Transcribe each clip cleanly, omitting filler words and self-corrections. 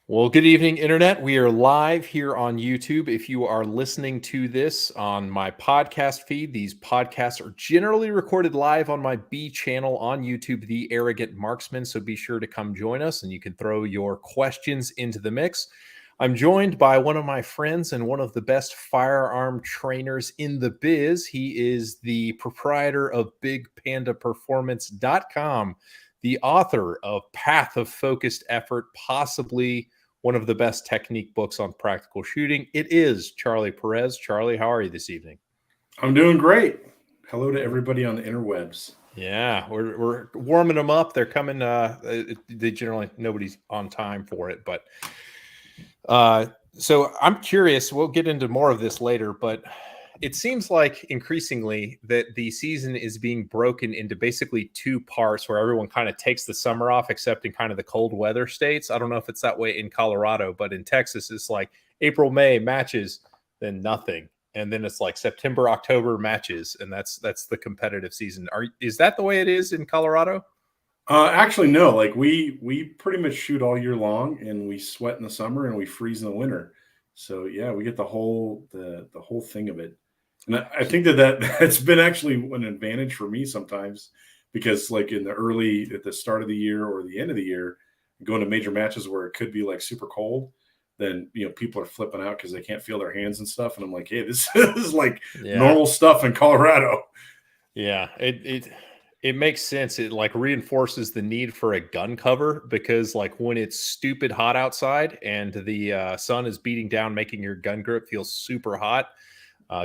Well, good evening, Internet. We are live here on YouTube. If you are listening to this on my podcast feed, these podcasts are generally recorded live on my B channel on YouTube, The Arrogant Marksman. So be sure to come join us and you can throw your questions into the mix. I'm joined by one of my friends and one of the best firearm trainers in the biz. He is the proprietor of BigPandaPerformance.com, the author of Path of Focused Effort, possibly one of the best technique books on practical shooting. It is Charlie Perez. Charlie, how are you this evening? I'm doing great. Hello to everybody on the interwebs. Yeah, we're warming them up. They're coming. They generally nobody's on time for it, but so I'm curious. We'll get into more of this later, but it seems like increasingly that the season is being broken into basically two parts where everyone kind of takes the summer off, except in kind of the cold weather states. I don't know if it's that way in Colorado, but in Texas, it's like April, May matches, then nothing. And then it's like September, October matches, and that's the competitive season. Is that the way it is in Colorado? Actually, no. Like we pretty much shoot all year long, and we sweat in the summer, and we freeze in the winter. So yeah, we get the whole thing of it. And I think that's been actually an advantage for me sometimes, because like at the start of the year or the end of the year, going to major matches where it could be like super cold, then people are flipping out because they can't feel their hands and stuff, and I'm like, hey, this is like Yeah. normal stuff in Colorado. Yeah, it makes sense. It like reinforces the need for a gun cover because like when it's stupid hot outside and the sun is beating down, making your gun grip feel super hot.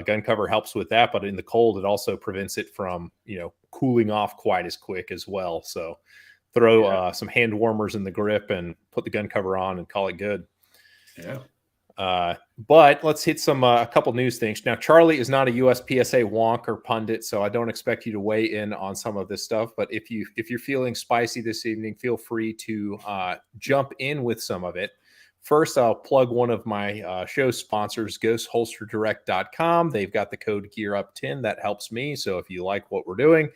Gun cover helps with that, but in the cold, it also prevents it from cooling off quite as quick as well. So throw Yeah, some hand warmers in the grip and put the gun cover on and call it good. yeah. But let's hit a couple news things. Now, Charlie is not a USPSA wonk or pundit, so I don't expect you to weigh in on some of this stuff. But if you're feeling spicy this evening, feel free to jump in with some of it. First, I'll plug one of my show sponsors, GhostHolsterDirect.com. They've got the code GearUp10 that helps me. So if you like what we're doing,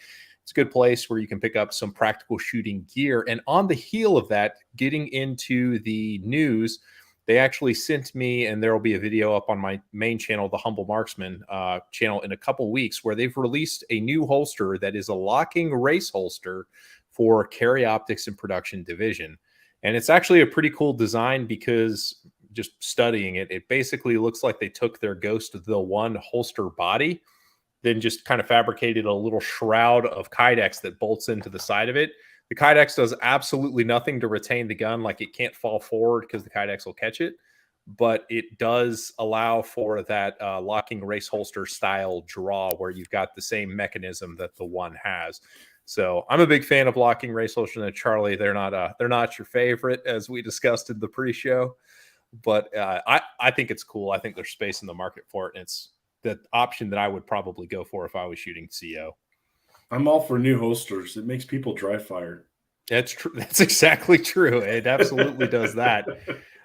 it's a good place where you can pick up some practical shooting gear. And on the heel of that, getting into the news, they actually sent me, and there will be a video up on my main channel, the Humble Marksman channel, in a couple weeks, where they've released a new holster that is a locking race holster for carry optics and production division. And it's actually a pretty cool design because just studying it, it basically looks like they took their Ghost the One holster body, then just kind of fabricated a little shroud of Kydex that bolts into the side of it. The Kydex does absolutely nothing to retain the gun. Like it can't fall forward because the Kydex will catch it, but it does allow for that locking race holster style draw where you've got the same mechanism that the One has. So I'm a big fan of locking race holsters. And Charlie, they're not your favorite, as we discussed in the pre-show, but I think it's cool. I think there's space in the market for it, and it's the option that I would probably go for if I was shooting CO. I'm all for new holsters. It makes people dry fire. That's true. That's exactly true. It absolutely does that.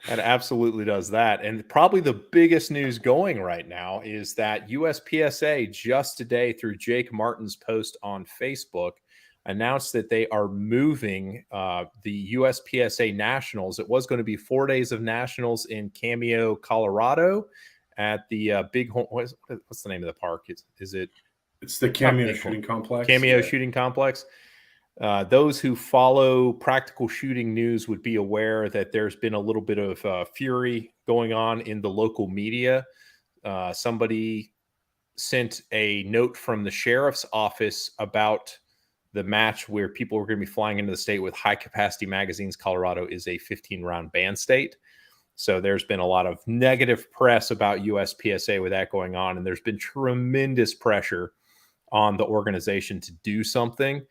It absolutely does that. And probably the biggest news going right now is that USPSA just today, through Jake Martin's post on Facebook, announced that they are moving the USPSA Nationals. It was going to be 4 days of Nationals in Cameo, Colorado, at the big. What's the name of the park? Is it? It's the Cameo Shooting Complex. Cameo Shooting Complex. Those who follow practical shooting news would be aware that there's been a little bit of fury going on in the local media. Somebody sent a note from the sheriff's office about the match where people were going to be flying into the state with high capacity magazines. Colorado is a 15-round ban state. So there's been a lot of negative press about USPSA with that going on. And there's been tremendous pressure on the organization to do something.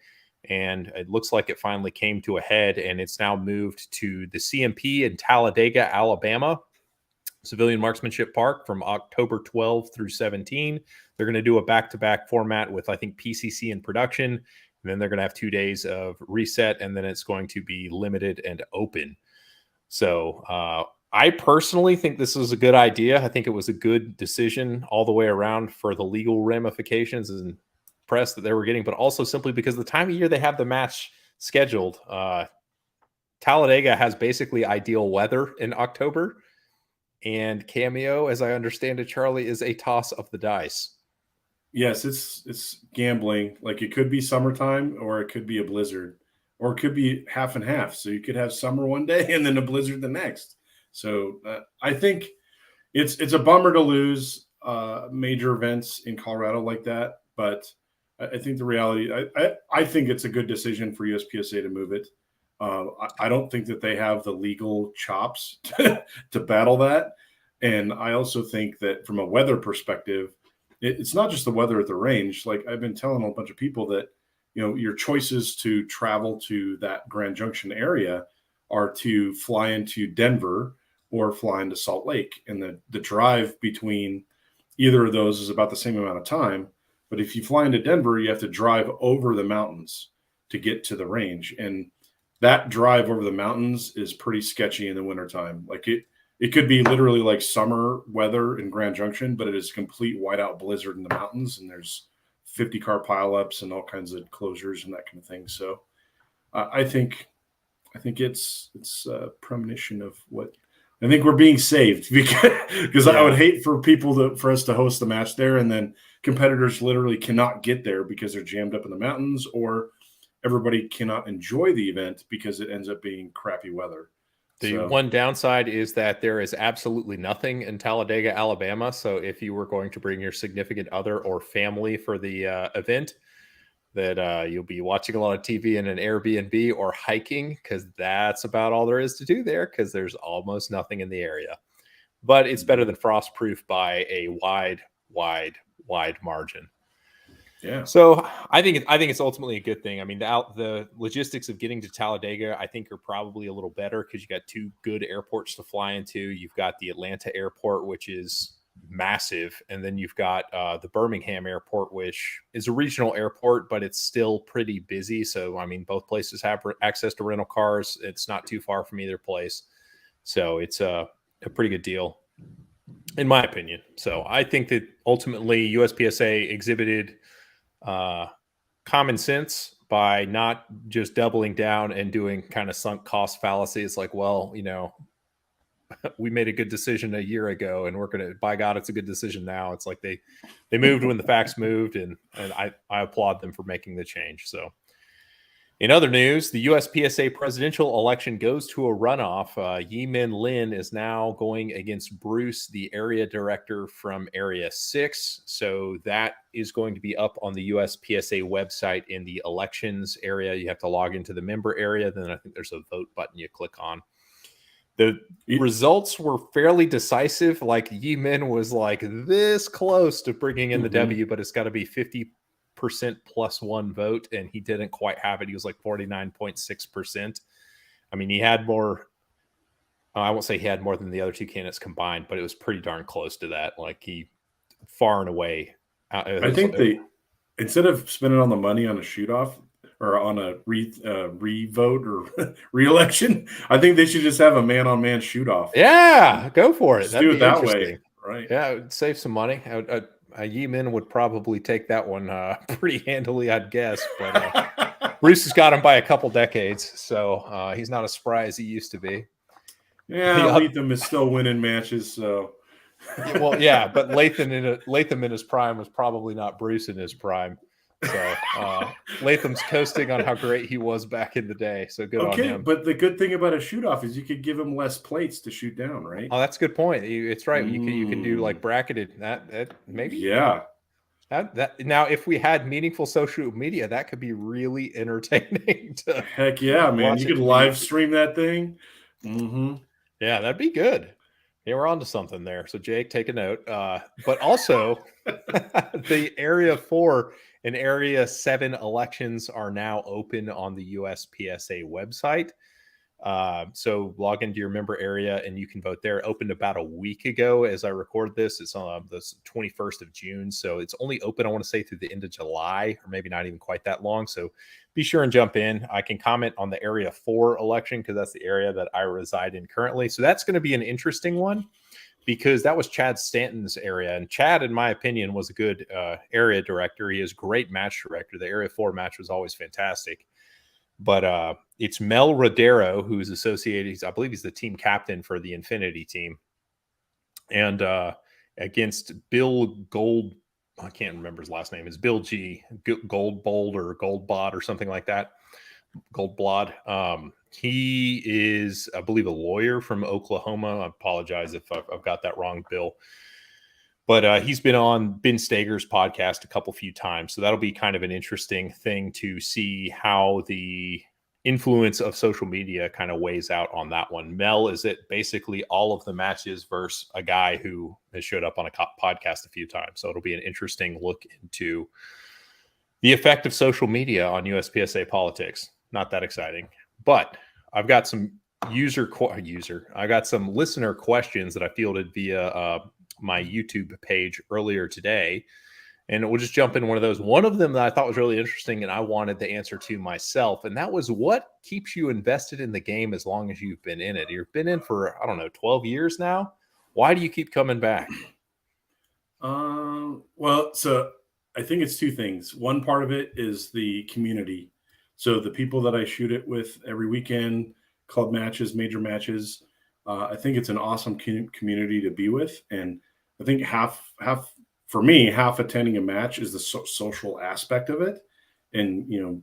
And it looks like it finally came to a head, and it's now moved to the CMP in Talladega, Alabama, Civilian Marksmanship Park, from October 12 through 17. They're going to do a back-to-back format with, I think, PCC and production. And then they're going to have 2 days of reset, and then it's going to be limited and open. So I personally think this is a good idea. I think it was a good decision all the way around for the legal ramifications and press that they were getting, but also simply because the time of year they have the match scheduled, Talladega has basically ideal weather in October, and Cameo, as I understand it, Charlie, is a toss of the dice. Yes, it's gambling. Like it could be summertime, or it could be a blizzard, or it could be half and half. So you could have summer one day and then a blizzard the next. So I think it's a bummer to lose major events in Colorado like that, but I think the reality, I think it's a good decision for USPSA to move it. I don't think that they have the legal chops to battle that, and I also think that from a weather perspective, it's not just the weather at the range. Like I've been telling a bunch of people that your choices to travel to that Grand Junction area are to fly into Denver or fly into Salt Lake, and the drive between either of those is about the same amount of time. But if you fly into Denver, you have to drive over the mountains to get to the range. And that drive over the mountains is pretty sketchy in the wintertime. Like it could be literally like summer weather in Grand Junction, but it is complete whiteout blizzard in the mountains. And there's 50 car pileups and all kinds of closures and that kind of thing. So I think it's a premonition of what I think we're being saved because I would hate for for us to host the match there and then competitors literally cannot get there because they're jammed up in the mountains, or everybody cannot enjoy the event because it ends up being crappy weather. The one downside is that there is absolutely nothing in Talladega, Alabama. So if you were going to bring your significant other or family for the event, that you'll be watching a lot of TV in an Airbnb or hiking, because that's about all there is to do there, because there's almost nothing in the area. But it's better than Frostproof by a wide margin. Yeah. So I think it's ultimately a good thing. I mean, the logistics of getting to Talladega, I think, are probably a little better because you got two good airports to fly into. You've got the Atlanta airport, which is massive, and then you've got the Birmingham airport, which is a regional airport, but it's still pretty busy. So I mean, both places have access to rental cars. It's not too far from either place, so it's a pretty good deal in my opinion. So I think that ultimately USPSA exhibited common sense by not just doubling down and doing kind of sunk cost fallacy. It's like, well, we made a good decision a year ago and we're going to, by God, it's a good decision now. It's like they moved when the facts moved, and I applaud them for making the change. So in other news, the USPSA presidential election goes to a runoff. Yi-Min Lin is now going against Bruce, the area director from Area 6. So that is going to be up on the USPSA website in the elections area. You have to log into the member area. Then I think there's a vote button you click on. The results were fairly decisive. Like Yi-Min was like this close to bringing in the W, but it's got to be 50% plus one vote, and he didn't quite have it. He was like 49.6%. I mean, he had more. I won't say he had more than the other two candidates combined, but it was pretty darn close to that. Like he far and away. I think they, instead of spending on the money on a shoot off or on a re-vote or re-election, I think they should just have a man-on-man shoot off. Yeah, go for it. Just do it that way, right? Yeah, it would save some money. Yi-Min would probably take that one pretty handily, I'd guess. But Bruce has got him by a couple decades, so he's not as spry as he used to be. Yeah, Latham is still winning matches, so. Well, yeah, but Latham in his prime was probably not Bruce in his prime. So Latham's coasting on how great he was back in the day. So good on him. Okay, but the good thing about a shoot-off is you could give him less plates to shoot down, right? Oh, that's a good point. It's right. You can do like bracketed that maybe. Yeah. That now, if we had meaningful social media, that could be really entertaining. Heck yeah, man! You could live stream that thing. Yeah, that'd be good. Yeah, we're on to something there. So Jake, take a note. But also, the Area 4 and Area 7 elections are now open on the USPSA website. So log into your member area and you can vote there. It opened about a week ago as I record this. It's on the 21st of June. So it's only open, I want to say, through the end of July, or maybe not even quite that long. So be sure and jump in. I can comment on the Area 4 election because that's the area that I reside in currently. So that's going to be an interesting one because that was Chad Stanton's area. And Chad, in my opinion, was a good area director. He is a great match director. The Area 4 match was always fantastic. But it's Mel Rodero who's associated. I believe he's the team captain for the Infinity team, and against Bill Gold. I can't remember his last name. It's Bill G. Goldbold or Goldbot or something like that. Goldblad. He is, I believe, a lawyer from Oklahoma. I apologize if I've got that wrong, Bill. But he's been on Ben Stager's podcast a few times. So that'll be kind of an interesting thing to see how the influence of social media kind of weighs out on that one. Mel, is it basically all of the matches versus a guy who has showed up on a podcast a few times? So it'll be an interesting look into the effect of social media on USPSA politics. Not that exciting, but I've got some I got some listener questions that I fielded via my YouTube page earlier today. And we'll just jump in one of those. One of them that I thought was really interesting and I wanted the answer to myself. And that was, what keeps you invested in the game as long as you've been in it? You've been in for, 12 years now. Why do you keep coming back? Well, so I think it's two things. One part of it is the community. So the people that I shoot it with every weekend, club matches, major matches, I think it's an awesome community to be with. And I think half for me, half attending a match is the social aspect of it. And,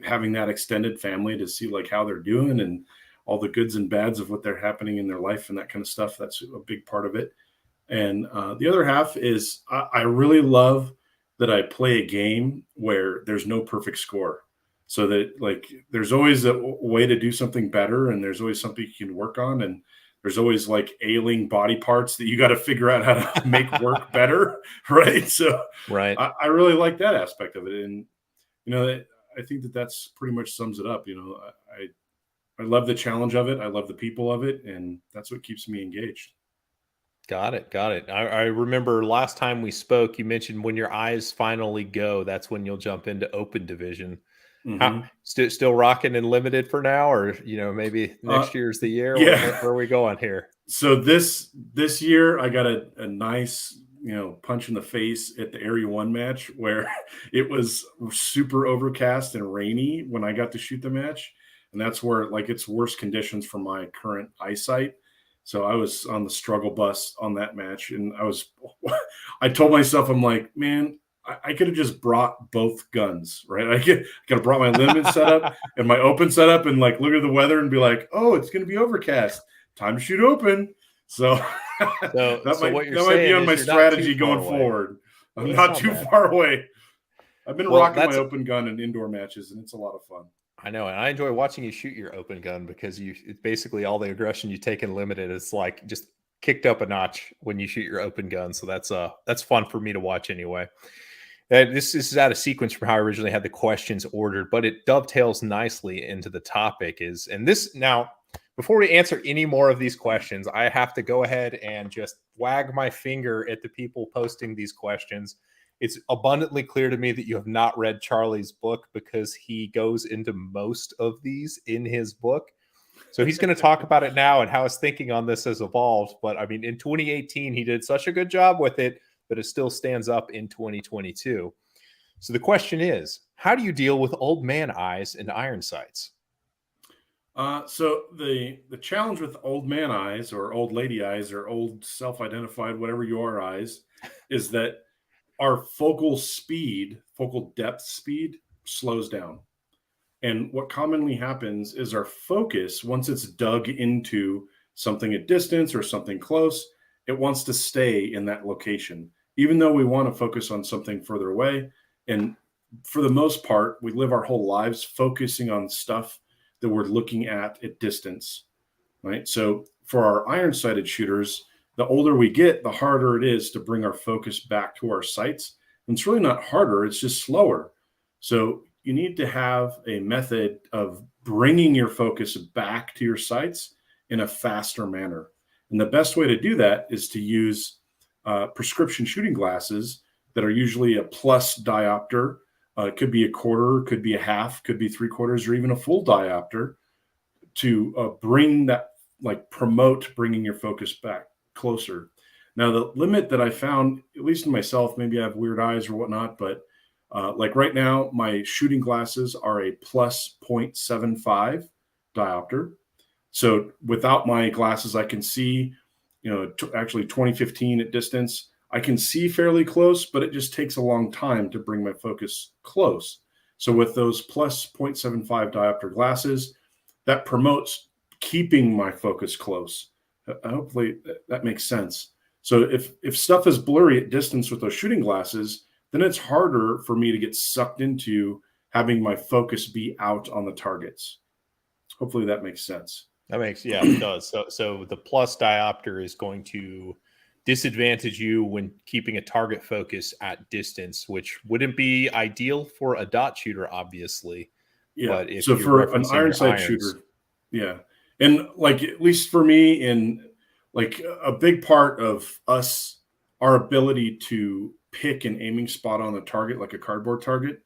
having that extended family to see like how they're doing and all the goods and bads of what they're happening in their life and that kind of stuff. That's a big part of it. And the other half is I really love that I play a game where there's no perfect score. So that like there's always a way to do something better, and there's always something you can work on, and there's always like ailing body parts that you got to figure out how to make work better, right? So right, I really like that aspect of it, and I think that's pretty much sums it up. I love the challenge of it. I love the people of it, and that's what keeps me engaged. Got it. I remember last time we spoke, you mentioned when your eyes finally go, that's when you'll jump into open division. Mm-hmm. Still rocking and limited for now, or maybe next year's the year? Yeah. Where are we going here? So this year I got a nice punch in the face at the Area 1 match where it was super overcast and rainy when I got to shoot the match, and that's where like it's worse conditions for my current eyesight. So I was on the struggle bus on that match, and I told myself, I'm like, man, I could have just brought both guns, right? I could have brought my limit setup and my open setup and like look at the weather and be like, oh, it's going to be overcast. Time to shoot open. So that might be on my strategy going forward. I'm not too far away. I've been rocking my open gun in indoor matches, and it's a lot of fun. I know, and I enjoy watching you shoot your open gun because it's basically all the aggression you take in limited is like just kicked up a notch when you shoot your open gun. So that's fun for me to watch anyway. And this is out of sequence from how I originally had the questions ordered, but it dovetails nicely into the topic. Now, before we answer any more of these questions, I have to go ahead and just wag my finger at the people posting these questions. It's abundantly clear to me that you have not read Charlie's book because he goes into most of these in his book. So he's going to talk about it now and how his thinking on this has evolved. But I mean, in 2018, he did such a good job with it, but it still stands up in 2022. So the question is, how do you deal with old man eyes and iron sights? So the challenge with old man eyes or old lady eyes or old self-identified, whatever you are, eyes, is that our focal depth speed slows down. And what commonly happens is our focus, once it's dug into something at distance or something close, it wants to stay in that location, even though we want to focus on something further away. And for the most part, we live our whole lives focusing on stuff that we're looking at distance, right? So for our iron-sighted shooters, the older we get, the harder it is to bring our focus back to our sights. And it's really not harder, it's just slower. So you need to have a method of bringing your focus back to your sights in a faster manner. And the best way to do that is to use prescription shooting glasses that are usually a plus diopter. It could be a quarter, could be a half, could be 3/4, or even a full diopter to bring that, like promote bringing your focus back closer. Now, the limit that I found, at least in myself, maybe I have weird eyes or whatnot, but Like right now, my shooting glasses are a plus 0.75 diopter. So without my glasses, I can see, actually 2015 at distance. I can see fairly close, but it just takes a long time to bring my focus close. So with those plus 0.75 diopter glasses, that promotes keeping my focus close. Hopefully that makes sense. So if stuff is blurry at distance with those shooting glasses, then it's harder for me to get sucked into having my focus be out on the targets. Hopefully that makes sense. Yeah, it does. So the plus diopter is going to disadvantage you when keeping a target focus at distance, which wouldn't be ideal for a dot shooter, obviously. Yeah. But if So you're for an referencing iron your sight irons, shooter, yeah. And like, at least for me, in like a big part of us, our ability to pick an aiming spot on the target, like a cardboard target,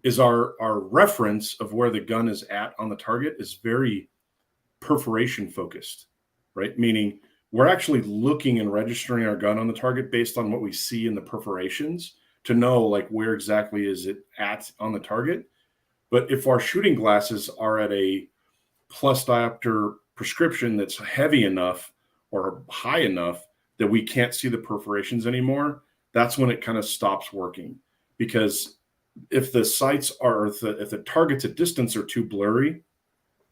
is our reference of where the gun is at on the target is very perforation focused, right? Meaning we're actually looking and registering our gun on the target based on what we see in the perforations to know like where exactly is it at on the target. But if our shooting glasses are at a plus diopter prescription that's heavy enough or high enough that we can't see the perforations anymore, that's when it kind of stops working. Because if the sights are, if the targets at distance are too blurry,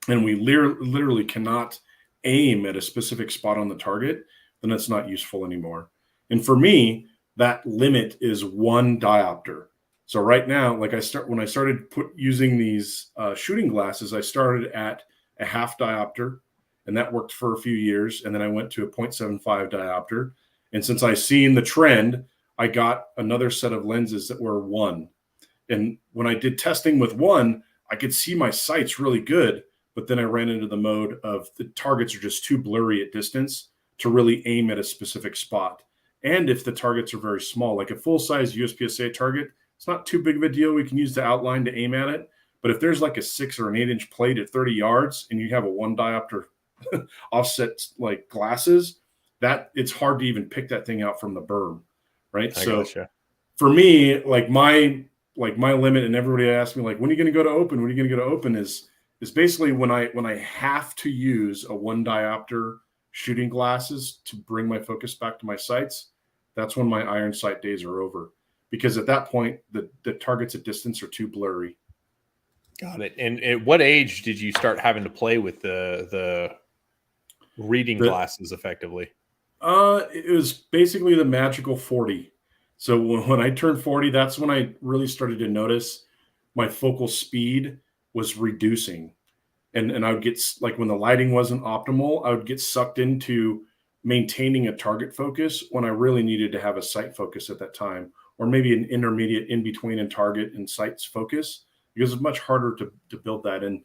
and we literally cannot aim at a specific spot on the target, then it's not useful anymore. And for me, that limit is 1 diopter. So right now, like when I started using these shooting glasses, I started at a half diopter, and that worked for a few years. And then I went to a 0.75 diopter. And since I seen the trend, I got another set of lenses that were 1. And when I did testing with 1, I could see my sights really good, but then I ran into the mode of the targets are just too blurry at distance to really aim at a specific spot. And if the targets are very small, like a full-size USPSA target, it's not too big of a deal. We can use the outline to aim at it. But if there's like a 6 or an 8-inch plate at 30 yards and you have a 1 diopter offset like glasses, that it's hard to even pick that thing out from the berm, right? So gotcha. For me, like my limit, and everybody asks me like, when are you going to go to open? When are you going to go to open? Is basically when I have to use a 1 diopter shooting glasses to bring my focus back to my sights. That's when my iron sight days are over, because at that point the targets at distance are too blurry. Got it. And at what age did you start having to play with the reading glasses effectively? It was basically the magical 40. So when I turned 40, that's when I really started to notice my focal speed was reducing. And I would get, like, when the lighting wasn't optimal, I would get sucked into maintaining a target focus when I really needed to have a sight focus at that time, or maybe an intermediate in between in target and sights focus, because it's much harder to build that. And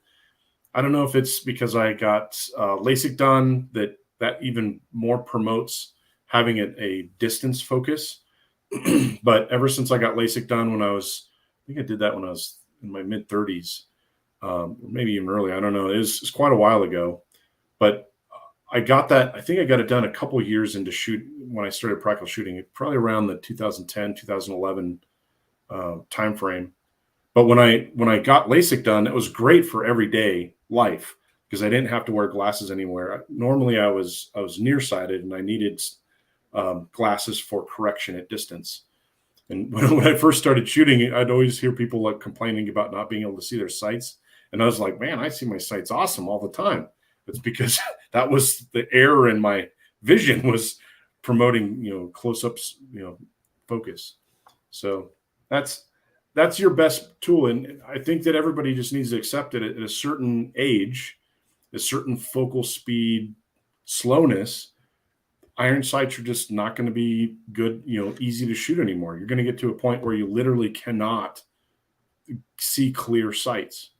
I don't know if it's because I got LASIK done that even more promotes having a distance focus. But ever since I got LASIK done I think I did that when I was in my mid 30s, maybe even early. I don't know. It's quite a while ago, but I got that. I think I got it done a couple of years into shoot when I started practical shooting, probably around the 2010, 2011 timeframe. But when I got LASIK done, it was great for everyday life because I didn't have to wear glasses anywhere. Normally, I was nearsighted and I needed glasses for correction at distance. And when I first started shooting, I'd always hear people like complaining about not being able to see their sights. And I was like, man, I see my sights awesome all the time. It's because that was the error in my vision was promoting, close-ups, focus. So that's your best tool. And I think that everybody just needs to accept it at a certain age, a certain focal speed slowness. Iron sights are just not going to be good, easy to shoot anymore. You're going to get to a point where you literally cannot see clear sights.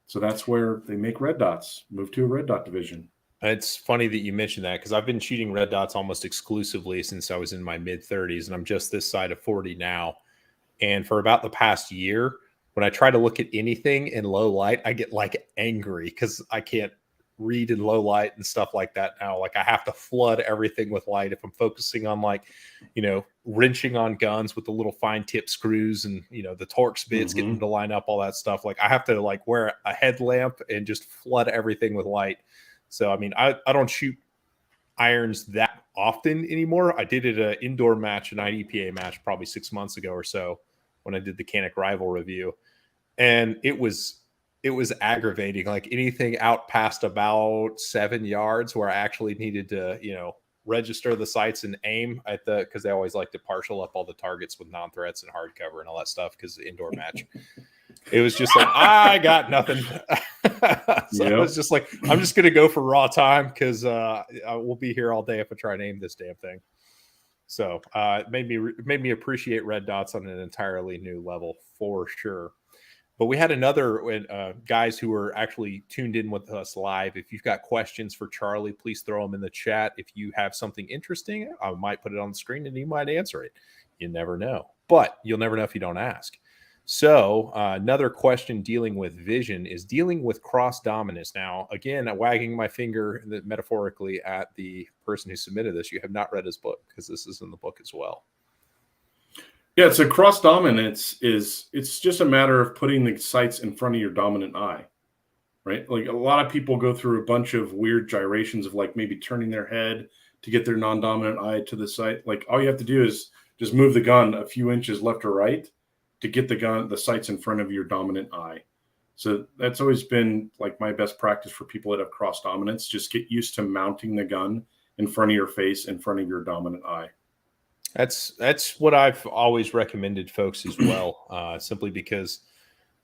So that's where they make red dots, move to a red dot division. It's funny that you mentioned that because I've been shooting red dots almost exclusively since I was in my mid 30s, and I'm just this side of 40 now. And for about the past year, when I try to look at anything in low light, I get like angry because I can't read in low light and stuff like that now. Like I have to flood everything with light if I'm focusing on like, wrenching on guns with the little fine tip screws and, the Torx bits, getting them to line up, all that stuff. Like I have to like wear a headlamp and just flood everything with light. So, I mean, I don't shoot irons that often anymore. I did it an indoor match, an IDPA match, probably 6 months ago or so when I did the Canic Rival review. And it was aggravating. Like anything out past about 7 yards where I actually needed to, register the sights and aim at because they always like to partial up all the targets with non-threats and hardcover and all that stuff because the indoor match. It was just like, I got nothing. So I was just like, I'm just going to go for raw time because I will be here all day if I try and aim this damn thing. So it made me appreciate red dots on an entirely new level for sure. But we had another guys who were actually tuned in with us live. If you've got questions for Charlie, please throw them in the chat. If you have something interesting, I might put it on the screen and he might answer it. You never know. But you'll never know if you don't ask. So another question dealing with vision is dealing with cross dominance. Now, again, wagging my finger metaphorically at the person who submitted this. You have not read his book because this is in the book as well. Yeah, so cross dominance it's just a matter of putting the sights in front of your dominant eye, right? Like a lot of people go through a bunch of weird gyrations of like maybe turning their head to get their non-dominant eye to the sight. Like all you have to do is just move the gun a few inches left or right to get the sights in front of your dominant eye. So that's always been like my best practice for people that have cross dominance. Just get used to mounting the gun in front of your face, in front of your dominant eye. That's what I've always recommended folks as well, simply because,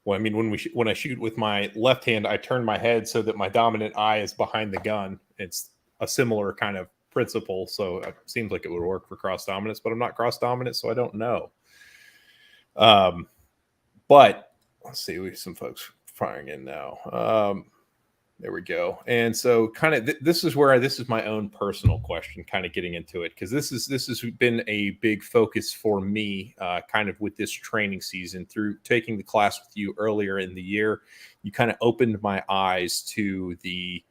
well, I mean, when I shoot with my left hand, I turn my head so that my dominant eye is behind the gun. It's a similar kind of principle, so it seems like it would work for cross dominance, but I'm not cross dominant, so I don't know. But let's see, we have some folks firing in now. There we go. And so kind of this is my own personal question, kind of getting into it, because this has been a big focus for me kind of with this training season. Through taking the class with you earlier in the year, you kind of opened my eyes to the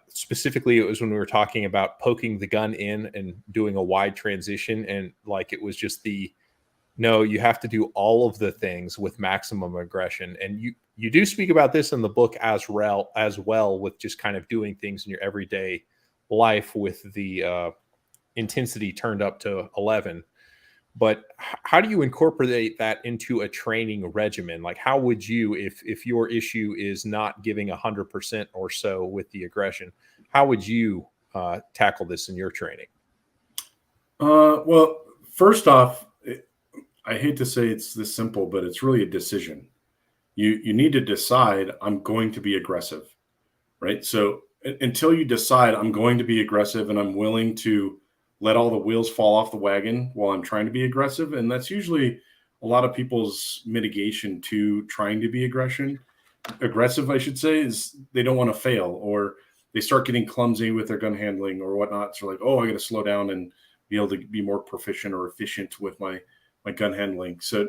specifically it was when we were talking about poking the gun in and doing a wide transition, and like it was just no, you have to do all of the things with maximum aggression. And you do speak about this in the book as well with just kind of doing things in your everyday life with the intensity turned up to 11. But how do you incorporate that into a training regimen? Like how would you, if your issue is not giving 100% or so with the aggression, how would you tackle this in your training? Well, first off, I hate to say it's this simple, but it's really a decision. You need to decide I'm going to be aggressive, right? So until you decide I'm going to be aggressive and I'm willing to let all the wheels fall off the wagon while I'm trying to be aggressive, and that's usually a lot of people's mitigation to trying to be aggressive, I should say, is they don't want to fail, or they start getting clumsy with their gun handling or whatnot. So like, oh, I got to slow down and be able to be more proficient or efficient with my gun handling. So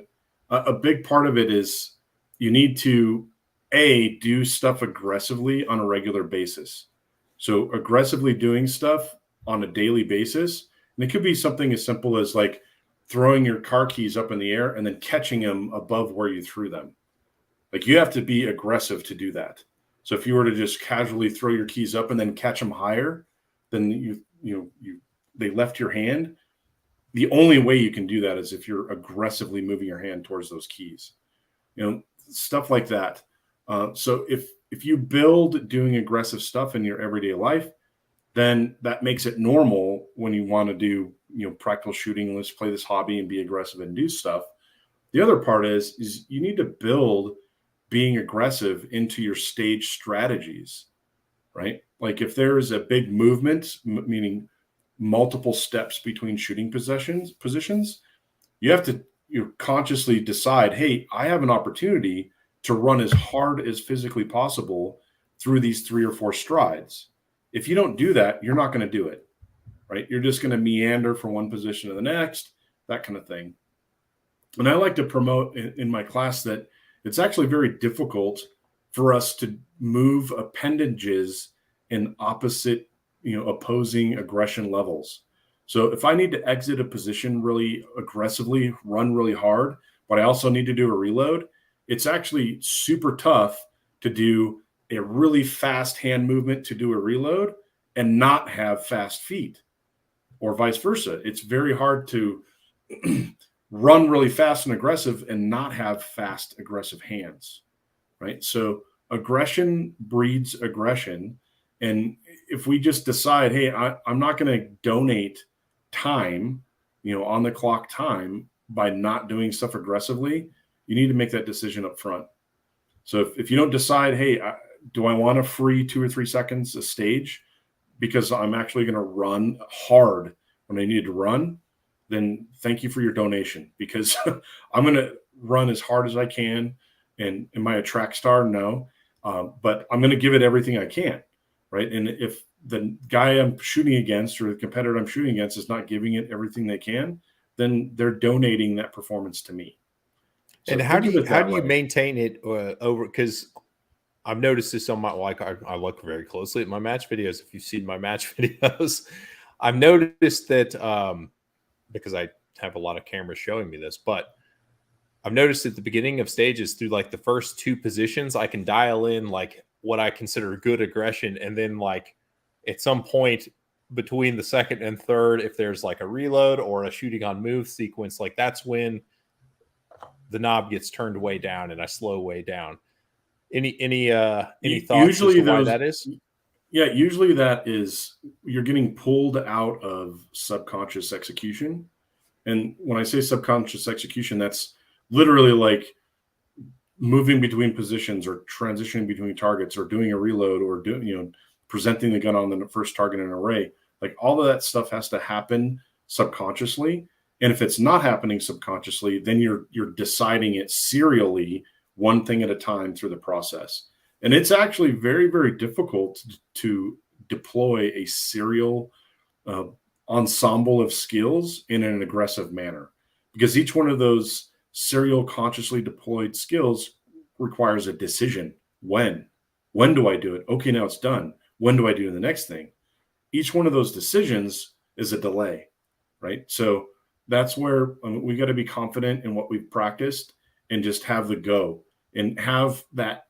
a big part of it is you need to do stuff aggressively on a regular basis. So aggressively doing stuff on a daily basis. And it could be something as simple as like throwing your car keys up in the air and then catching them above where you threw them. Like you have to be aggressive to do that. So if you were to just casually throw your keys up and then catch them higher, then they left your hand. The only way you can do that is if you're aggressively moving your hand towards those keys, stuff like that. So if you build doing aggressive stuff in your everyday life, then that makes it normal when you want to do, practical shooting. Let's play this hobby and be aggressive and do stuff. The other part is you need to build being aggressive into your stage strategies, right? Like if there is a big movement, meaning multiple steps between shooting positions, you have to consciously decide, hey, I have an opportunity to run as hard as physically possible through these 3 or 4 strides. If you don't do that, you're not going to do it, right? You're just going to meander from one position to the next, that kind of thing. And I like to promote in my class that it's actually very difficult for us to move appendages in opposite, opposing aggression levels. So if I need to exit a position really aggressively, run really hard, but I also need to do a reload, it's actually super tough to do a really fast hand movement to do a reload and not have fast feet, or vice versa. It's very hard to run really fast and aggressive and not have fast, aggressive hands, right? So aggression breeds aggression. And if we just decide, hey, I'm not going to donate time, on the clock time by not doing stuff aggressively, you need to make that decision up front. So if you don't decide, hey, do I want to free 2 or 3 seconds a stage because I'm actually going to run hard when I need to run, then thank you for your donation, because I'm going to run as hard as I can. And am I a track star? No. But I'm going to give it everything I can, right? And if the guy I'm shooting against or the competitor I'm shooting against is not giving it everything they can, then they're donating that performance to me. So and how do you maintain it over? Because I've noticed this on my, like, I look very closely at my match videos. If you've seen my match videos, I've noticed that because I have a lot of cameras showing me this, but I've noticed at the beginning of stages, through like the first 2 positions, I can dial in like what I consider good aggression. And then like at some point between the second and third, if there's like a reload or a shooting on move sequence, like that's when the knob gets turned way down and I slow way down. Any thoughts usually as to why that is? Yeah, usually that is you're getting pulled out of subconscious execution. And when I say subconscious execution, that's literally like moving between positions or transitioning between targets or doing a reload or presenting the gun on the first target in an array. Like all of that stuff has to happen subconsciously. And if it's not happening subconsciously, then you're deciding it serially, one thing at a time through the process. And it's actually very, very difficult to deploy a serial ensemble of skills in an aggressive manner, because each one of those serial consciously deployed skills requires a decision. When do I do it? Okay, now it's done. When do I do the next thing? Each one of those decisions is a delay, right? So that's where we got to be confident in what we've practiced and just have the go and have that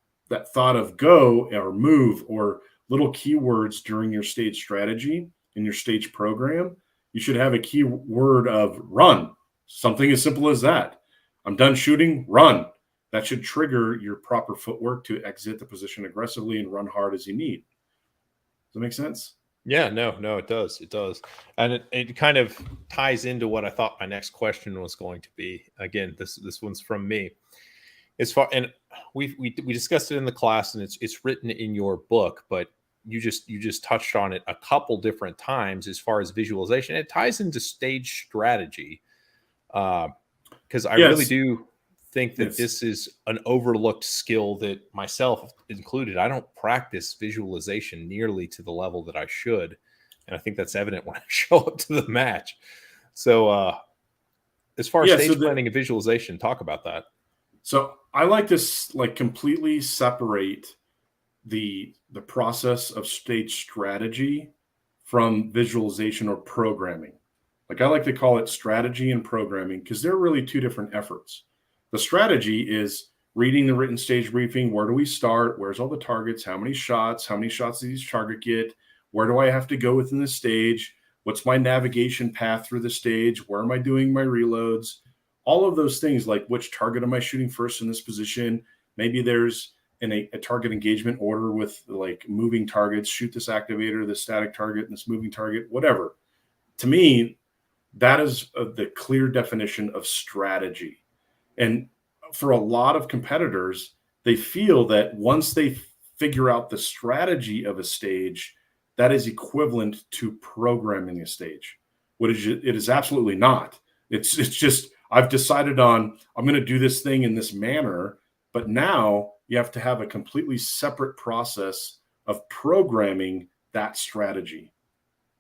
thought of go or move or little keywords during your stage strategy in your stage program. You should have a key word of run, something as simple as that. I'm done shooting, run. That should trigger your proper footwork to exit the position aggressively and run hard as you need. Does that make sense? Yeah, no, it does. It does. And it kind of ties into what I thought my next question was going to be. Again, this one's from me. As far, and we discussed it in the class, and it's written in your book, but you just touched on it a couple different times as far as visualization. It ties into stage strategy. Because I really do think that this is an overlooked skill that myself included. I don't practice visualization nearly to the level that I should. And I think that's evident when I show up to the match. So as far as stage planning and visualization, talk about that. So I like to completely separate the process of stage strategy from visualization or programming. Like I like to call it strategy and programming, because they're really 2 different efforts. The strategy is reading the written stage briefing. Where do we start? Where's all the targets? How many shots? How many shots does each target get? Where do I have to go within the stage? What's my navigation path through the stage? Where am I doing my reloads? All of those things, like which target am I shooting first in this position? Maybe there's a target engagement order with like moving targets, shoot this activator, this static target, and this moving target, whatever. To me, that is the clear definition of strategy. And for a lot of competitors, they feel that once they figure out the strategy of a stage, that is equivalent to programming a stage. It is absolutely not. It's just, I've decided on, I'm going to do this thing in this manner, but now you have to have a completely separate process of programming that strategy.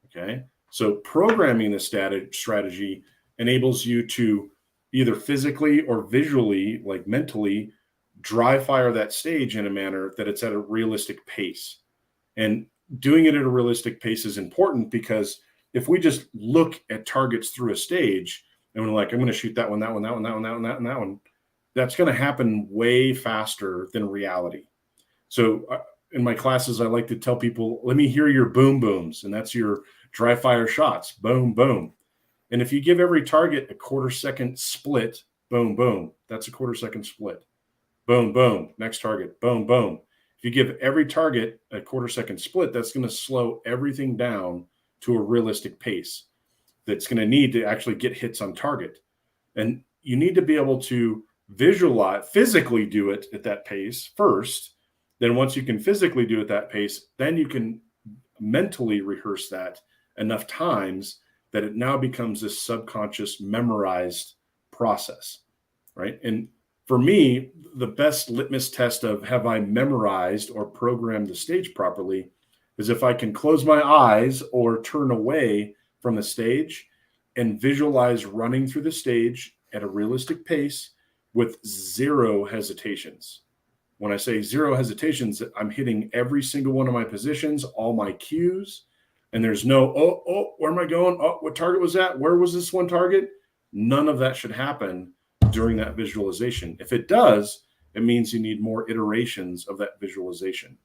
Okay. So programming the strategy enables you to either physically or visually, like mentally, dry fire that stage in a manner that it's at a realistic pace. And doing it at a realistic pace is important, because if we just look at targets through a stage and we're like, I'm going to shoot that one, that one, that one, that one, that one, that one, that one, that's going to happen way faster than reality. So in my classes, I like to tell people, let me hear your boom booms. And that's your dry fire shots. Boom, boom. And if you give every target a quarter-second split, boom, boom, that's a quarter-second split. Boom, boom, next target, boom, boom. If you give every target a quarter-second split, that's going to slow everything down to a realistic pace that's going to need to actually get hits on target. And you need to be able to visualize, physically do it at that pace first. Then once you can physically do it at that pace, then you can mentally rehearse that enough times that it now becomes this subconscious memorized process, right? And for me, the best litmus test of have I memorized or programmed the stage properly is if I can close my eyes or turn away from the stage and visualize running through the stage at a realistic pace with zero hesitations. When I say zero hesitations, I'm hitting every single one of my positions, all my cues, and there's no, where am I going? Oh, what target was that? Where was this one target? None of that should happen during that visualization. If it does, it means you need more iterations of that visualization.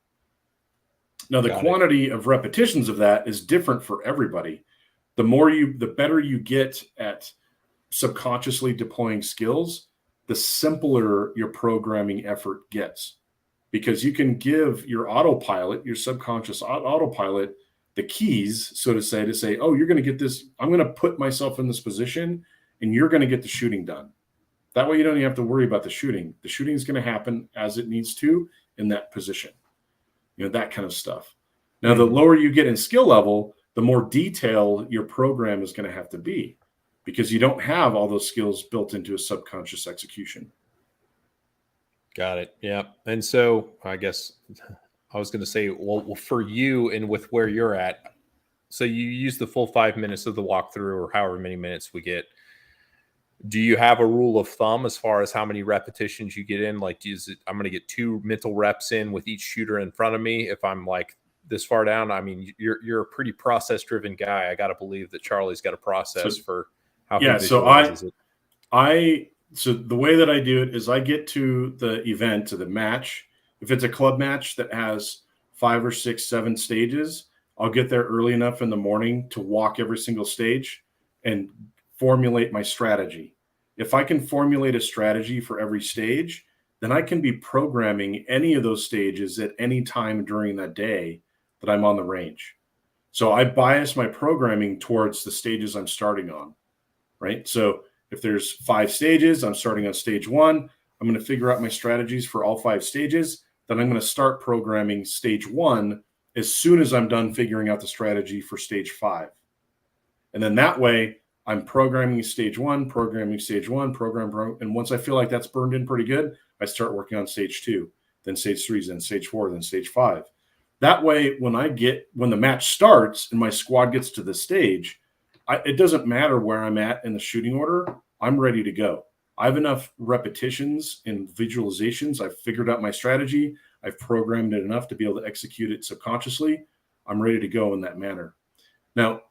Now, the quantity of repetitions of that is different for everybody. The better you get at subconsciously deploying skills, the simpler your programming effort gets, because you can give your autopilot, your subconscious autopilot, the keys, so to say, oh, you're going to get this. I'm going to put myself in this position and you're going to get the shooting done. That way you don't even have to worry about the shooting. The shooting is going to happen as it needs to in that position, that kind of stuff. Now, the lower you get in skill level, the more detailed your program is going to have to be, because you don't have all those skills built into a subconscious execution. Got it. Yeah. And so I guess I was going to say, well, for you and with where you're at, so you use the full 5 minutes of the walkthrough or however many minutes we get. Do you have a rule of thumb as far as how many repetitions you get in? Like, I'm going to get 2 mental reps in with each shooter in front of me if I'm like this far down? I mean, you're a pretty process-driven guy. I got to believe that Charlie's got a process for how he visualizes it. So the way that I do it is I get to the event, to the match. If it's a club match that has 5 or 6, 7 stages, I'll get there early enough in the morning to walk every single stage and formulate my strategy. If I can formulate a strategy for every stage, then I can be programming any of those stages at any time during that day that I'm on the range. So I bias my programming towards the stages I'm starting on, right? So if there's 5 stages, I'm starting on stage 1. I'm going to figure out my strategies for all 5 stages. Then I'm going to start programming stage 1 as soon as I'm done figuring out the strategy for stage 5. And then that way I'm programming stage 1, and once I feel like that's burned in pretty good, I start working on stage 2, then stage 3, then stage 4, then stage 5. That way, when the match starts and my squad gets to the stage, it doesn't matter where I'm at in the shooting order. I'm ready to go. I have enough repetitions and visualizations. I've figured out my strategy. I've programmed it enough to be able to execute it subconsciously. I'm ready to go in that manner. Now,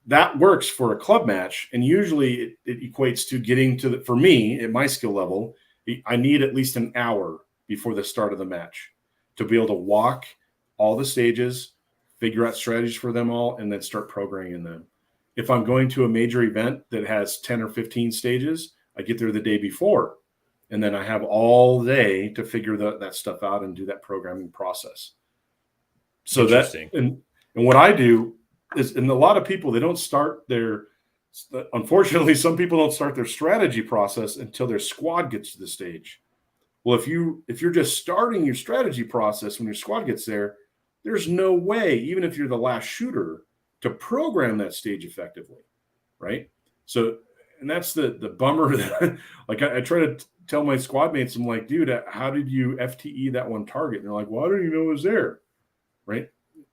that works for a club match, and usually it equates to getting to for me, at my skill level, I need at least an hour before the start of the match to be able to walk all the stages, figure out strategies for them all, and then start programming them. If I'm going to a major event that has 10 or 15 stages, I get there the day before, and then I have all day to figure that stuff out and do that programming process. So that, and what I do is, and a lot of people, they don't start unfortunately, some people don't start their strategy process until their squad gets to the stage. Well, if you're just starting your strategy process when your squad gets there, there's no way, even if you're the last shooter, to program that stage effectively, right? So, and that's the bummer that, like, I try to tell my squad mates, I'm like, dude, how did you FTE that one target? And they're like, well, I don't even know it was there, right?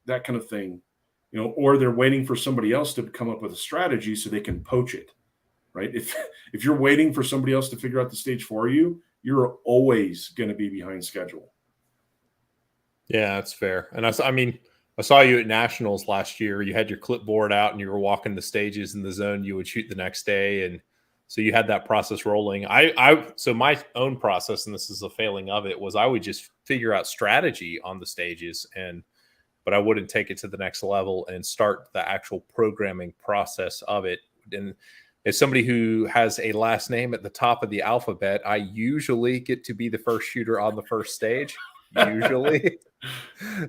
That kind of thing, or they're waiting for somebody else to come up with a strategy so they can poach it, right? If you're waiting for somebody else to figure out the stage for you, you're always going to be behind schedule. Yeah, that's fair. And I mean, I saw you at Nationals last year. You had your clipboard out and you were walking the stages in the zone you would shoot the next day. And so you had that process rolling. So my own process, and this is a failing of it, was I would just figure out strategy on the stages, but I wouldn't take it to the next level and start the actual programming process of it. And as somebody who has a last name at the top of the alphabet, I usually get to be the first shooter on the first stage. Usually.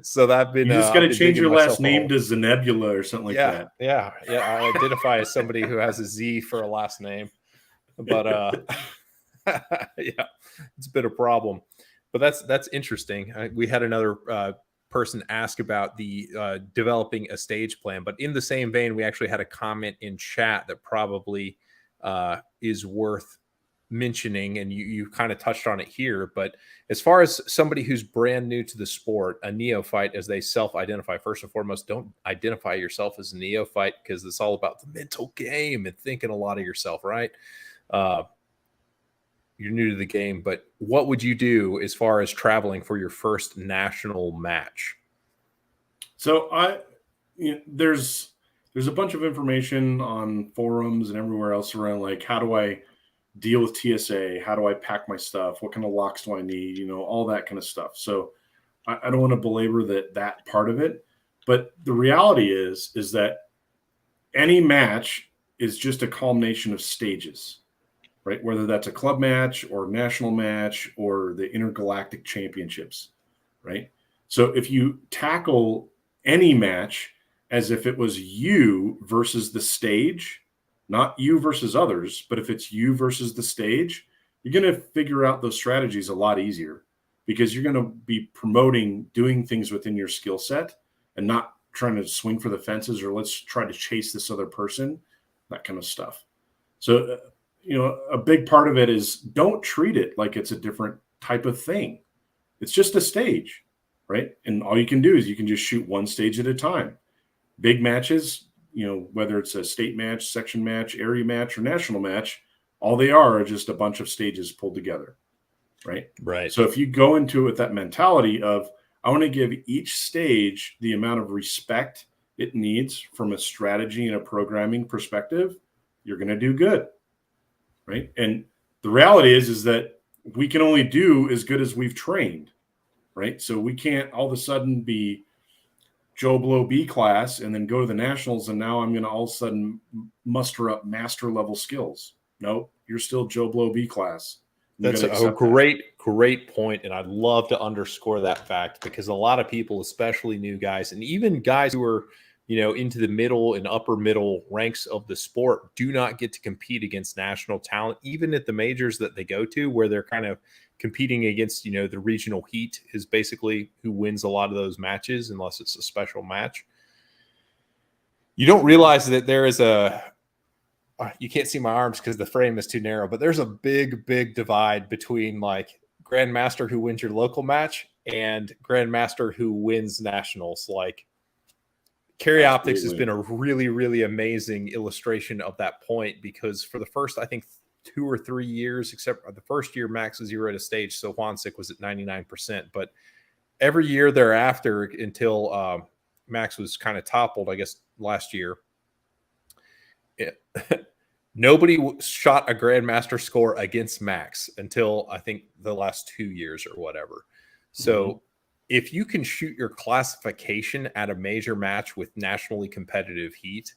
So I've been, You just got to change your last name to to Zanebula or something like that. Yeah. I identify as somebody who has a Z for a last name, but yeah, it's been a problem. But that's interesting. We had another person ask about the developing a stage plan, but in the same vein, we actually had a comment in chat that probably is worth mentioning, and you kind of touched on it here. But as far as somebody who's brand new to the sport, a neophyte, as they self-identify, first and foremost, don't identify yourself as a neophyte, because it's all about the mental game and thinking a lot of yourself, right? You're new to the game, but what would you do as far as traveling for your first national match? So there's a bunch of information on forums and everywhere else around, like, how do I deal with TSA? How do I pack my stuff? What kind of locks do I need? All that kind of stuff. So I don't want to belabor that part of it, but the reality is that any match is just a culmination of stages, right? Whether that's a club match or national match or the intergalactic championships, right? So if you tackle any match as if it was you versus the stage, not you versus others, but if it's you versus the stage, you're going to figure out those strategies a lot easier, because you're going to be promoting doing things within your skill set and not trying to swing for the fences or let's try to chase this other person, that kind of stuff. So, a big part of it is don't treat it like it's a different type of thing. It's just a stage, right? And all you can do is you can just shoot one stage at a time. Big matches, whether it's a state match, section match, area match, or national match, all they are just a bunch of stages pulled together, right? Right. So if you go into it with that mentality of, I want to give each stage the amount of respect it needs from a strategy and a programming perspective, you're going to do good, right? And the reality is that we can only do as good as we've trained, right? So we can't all of a sudden be Joe Blow B class and then go to the nationals and now I'm going to all of a sudden muster up master level skills. Nope, you're still Joe Blow B class. That's a great point, and I'd love to underscore that fact, because a lot of people, especially new guys and even guys who are into the middle and upper middle ranks of the sport, do not get to compete against national talent, even at the majors that they go to, where they're kind of competing against, the regional heat is basically who wins a lot of those matches, unless it's a special match. You don't realize that there is you can't see my arms because the frame is too narrow, but there's a big divide between like grandmaster who wins your local match and grandmaster who wins nationals. Like, Carry Optics has been a really amazing illustration of that point, because for the first, I think, 2 or 3 years, except the first year Max was 0 at a stage, so Juancic was at 99%. But every year thereafter, until Max was kind of toppled, I guess last year, nobody shot a grandmaster score against Max until I think the last 2 years or whatever. So if you can shoot your classification at a major match with nationally competitive heat,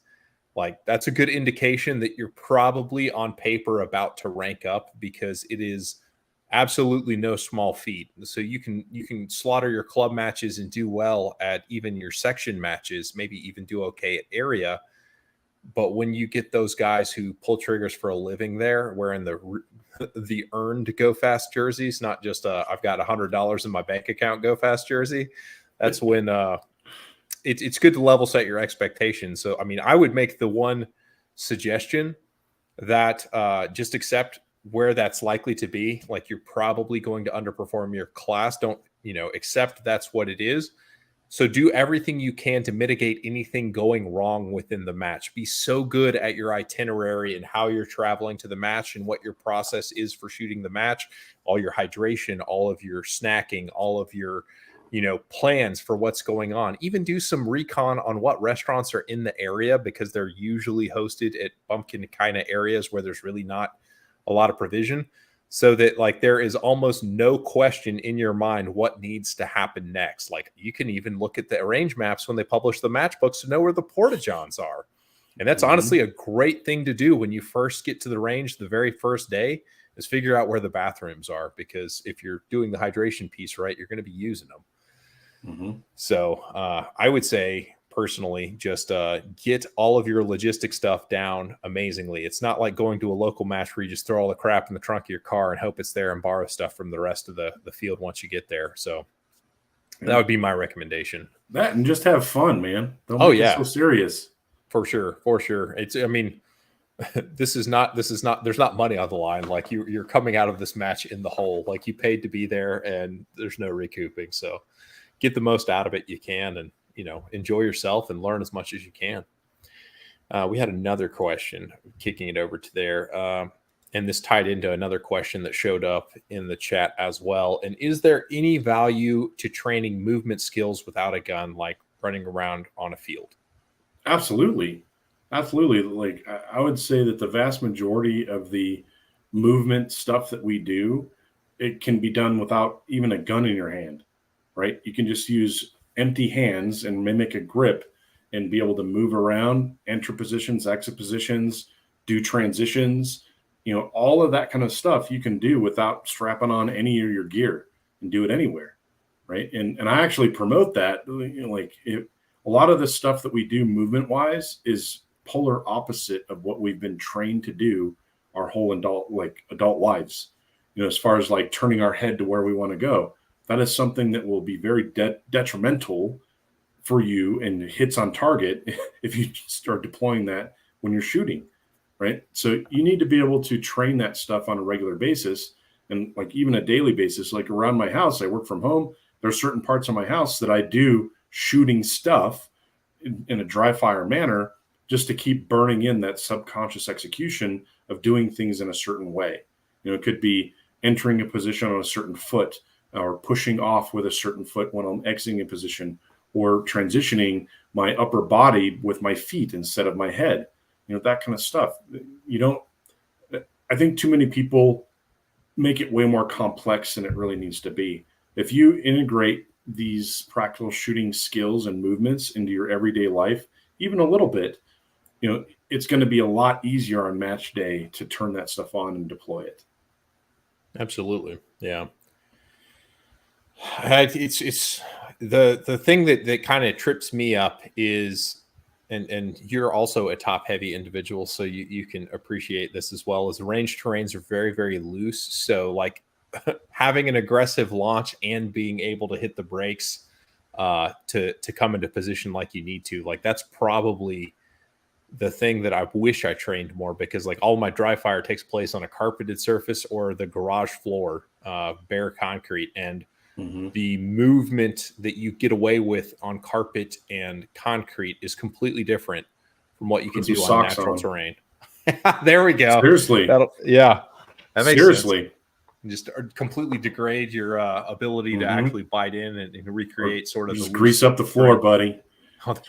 like, that's a good indication that you're probably on paper about to rank up, because it is absolutely no small feat. So you can slaughter your club matches and do well at even your section matches, maybe even do okay at area. But when you get those guys who pull triggers for a living there, wearing the earned Go Fast jerseys, not just I've got $100 in my bank account Go Fast jersey, that's when it's good to level set your expectations. So, I mean, I would make the one suggestion that just accept where that's likely to be. Like, you're probably going to underperform your class. Don't, accept that's what it is. So do everything you can to mitigate anything going wrong within the match. Be so good at your itinerary and how you're traveling to the match and what your process is for shooting the match, all your hydration, all of your snacking, all of your, plans for what's going on. Even do some recon on what restaurants are in the area, because they're usually hosted at bumpkin kind of areas where there's really not a lot of provision, so that like there is almost no question in your mind what needs to happen next. Like you can even look at the range maps when they publish the match books to know where the porta-johns are. And that's honestly a great thing to do when you first get to the range the very first day, is figure out where the bathrooms are, because if you're doing the hydration piece right, you're going to be using them. So I would say personally, just get all of your logistic stuff down amazingly. It's not like going to a local match where you just throw all the crap in the trunk of your car and hope it's there and borrow stuff from the rest of the field once you get there. So that would be my recommendation. That, and just have fun, man. Don't make it so serious. For sure. It's, I mean, this is not, there's not money on the line. Like you're coming out of this match in the hole. Like you paid to be there and there's no recouping. So get the most out of it you can, and enjoy yourself and learn as much as you can. We had another question, kicking it over to there. And this tied into another question that showed up in the chat as well. And is there any value to training movement skills without a gun, like running around on a field? Absolutely. Like I would say that the vast majority of the movement stuff that we do, it can be done without even a gun in your hand, right? You can just use empty hands and mimic a grip and be able to move around, enter positions, exit positions, do transitions, all of that kind of stuff you can do without strapping on any of your gear, and do it anywhere. Right. And I actually promote that. A lot of the stuff that we do movement wise is polar opposite of what we've been trained to do our whole adult lives, as far as like turning our head to where we want to go. That is something that will be very detrimental for you and hits on target if you start deploying that when you're shooting, right? So you need to be able to train that stuff on a regular basis, and like even a daily basis. Like around my house, I work from home. There's certain parts of my house that I do shooting stuff in a dry fire manner, just to keep burning in that subconscious execution of doing things in a certain way. It could be entering a position on a certain foot, or pushing off with a certain foot when I'm exiting a position, or transitioning my upper body with my feet instead of my head, that kind of stuff. I think too many people make it way more complex than it really needs to be. If you integrate these practical shooting skills and movements into your everyday life, even a little bit, it's going to be a lot easier on match day to turn that stuff on and deploy it. Absolutely. Yeah. It's the thing that kind of trips me up is, and you're also a top heavy individual, so you can appreciate this as well, as range terrains are very, very loose. So like having an aggressive launch and being able to hit the brakes to come into position like you need to, like that's probably the thing that I wish I trained more, because like all my dry fire takes place on a carpeted surface or the garage floor, bare concrete, and the movement that you get away with on carpet and concrete is completely different from what you can do on natural terrain. There we go. Seriously. That makes Seriously. sense. Just completely degrade your ability to actually bite in and recreate sort of just grease up the floor, buddy.